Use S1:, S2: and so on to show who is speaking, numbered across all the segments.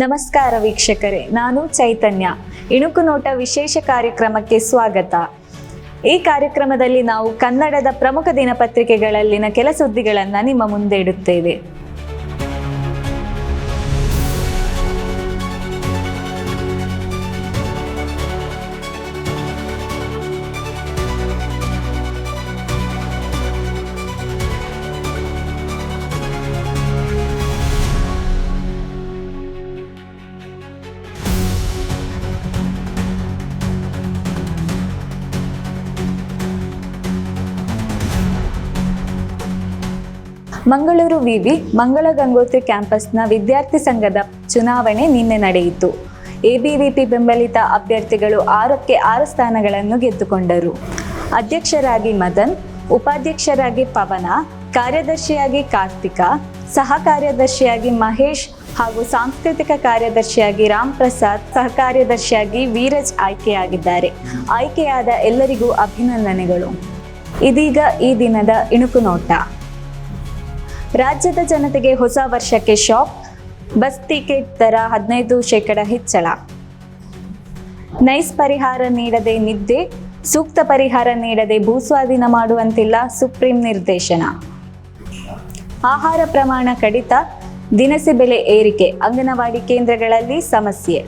S1: ನಮಸ್ಕಾರ ವೀಕ್ಷಕರೇ, ನಾನು ಚೈತನ್ಯ. ಇಣುಕು ನೋಟ ವಿಶೇಷ ಕಾರ್ಯಕ್ರಮಕ್ಕೆ ಸ್ವಾಗತ. ಈ ಕಾರ್ಯಕ್ರಮದಲ್ಲಿ ನಾವು ಕನ್ನಡದ ಪ್ರಮುಖ ದಿನಪತ್ರಿಕೆಗಳಲ್ಲಿನ ಕೆಲ ಸುದ್ದಿಗಳನ್ನು ನಿಮ್ಮ ಮುಂದೆ ಇಡುತ್ತೇವೆ. ಮಂಗಳೂರು ವಿವಿ ಮಂಗಳ ಗಂಗೋತ್ರಿ ಕ್ಯಾಂಪಸ್ನ ವಿದ್ಯಾರ್ಥಿ ಸಂಘದ ಚುನಾವಣೆ ನಿನ್ನೆ ನಡೆಯಿತು. ಎಬಿವಿಪಿ ಬೆಂಬಲಿತ ಅಭ್ಯರ್ಥಿಗಳು 6ಕ್ಕೆ 6 ಸ್ಥಾನಗಳನ್ನು ಗೆದ್ದುಕೊಂಡರು. ಅಧ್ಯಕ್ಷರಾಗಿ ಮದನ್, ಉಪಾಧ್ಯಕ್ಷರಾಗಿ ಪವನ, ಕಾರ್ಯದರ್ಶಿಯಾಗಿ ಕಾರ್ತಿಕ, ಸಹ ಕಾರ್ಯದರ್ಶಿಯಾಗಿ ಮಹೇಶ್ ಹಾಗೂ ಸಾಂಸ್ಕೃತಿಕ ಕಾರ್ಯದರ್ಶಿಯಾಗಿ ರಾಮ್ ಪ್ರಸಾದ್, ಸಹ ಕಾರ್ಯದರ್ಶಿಯಾಗಿ ವೀರಜ್ ಆಯ್ಕೆಯಾಗಿದ್ದಾರೆ. ಆಯ್ಕೆಯಾದ ಎಲ್ಲರಿಗೂ ಅಭಿನಂದನೆಗಳು. ಇದೀಗ ಈ ದಿನದ ಇಣುಕು ನೋಟ. ರಾಜ್ಯದ ಜನತೆಗೆ ಹೊಸ ವರ್ಷಕ್ಕೆ ಶಾಕ್. ಬಸ್ ಟಿಕೆಟ್ ದರ 15% ಹೆಚ್ಚಳ. ನೈಸ್ ಪರಿಹಾರ ನೀಡದೆ ನಿದ್ದೆ, ಸೂಕ್ತ ಪರಿಹಾರ ನೀಡದೆ ಭೂಸ್ವಾಧೀನ ಮಾಡುವಂತಿಲ್ಲ, ಸುಪ್ರೀಂ ನಿರ್ದೇಶನ. ಆಹಾರ ಪ್ರಮಾಣ ಕಡಿತ, ದಿನಸಿ ಬೆಲೆ ಏರಿಕೆ, ಅಂಗನವಾಡಿ ಕೇಂದ್ರಗಳಲ್ಲಿ ಸಮಸ್ಯೆ.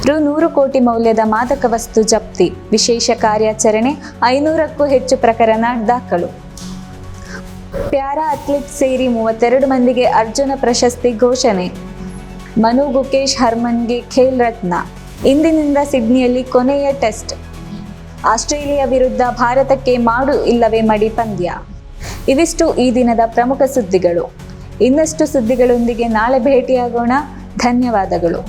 S1: ರು 100 ಕೋಟಿ ಮೌಲ್ಯದ ಮಾದಕ ವಸ್ತು ಜಪ್ತಿ, ವಿಶೇಷ ಕಾರ್ಯಾಚರಣೆ, 500ಕ್ಕೂ ಹೆಚ್ಚು ಪ್ರಕರಣ ದಾಖಲು. ಪ್ಯಾರಾ ಅಥ್ಲೀಟ್ ಸೇರಿ 32 ಮಂದಿಗೆ ಅರ್ಜುನ ಪ್ರಶಸ್ತಿ ಘೋಷಣೆ. ಮನು ಗುಕೇಶ್ ಹರ್ಮನ್ಗೆ ಖೇಲ್ ರತ್ನ. ಇಂದಿನಿಂದ ಸಿಡ್ನಿಯಲ್ಲಿ ಕೊನೆಯ ಟೆಸ್ಟ್. ಆಸ್ಟ್ರೇಲಿಯಾ ವಿರುದ್ಧ ಭಾರತಕ್ಕೆ ಮಾಡು ಇಲ್ಲವೇ ಮಡಿ ಪಂದ್ಯ. ಇವಿಷ್ಟು ಈ ದಿನದ ಪ್ರಮುಖ ಸುದ್ದಿಗಳು. ಇನ್ನಷ್ಟು ಸುದ್ದಿಗಳೊಂದಿಗೆ ನಾಳೆ ಭೇಟಿಯಾಗೋಣ. ಧನ್ಯವಾದಗಳು.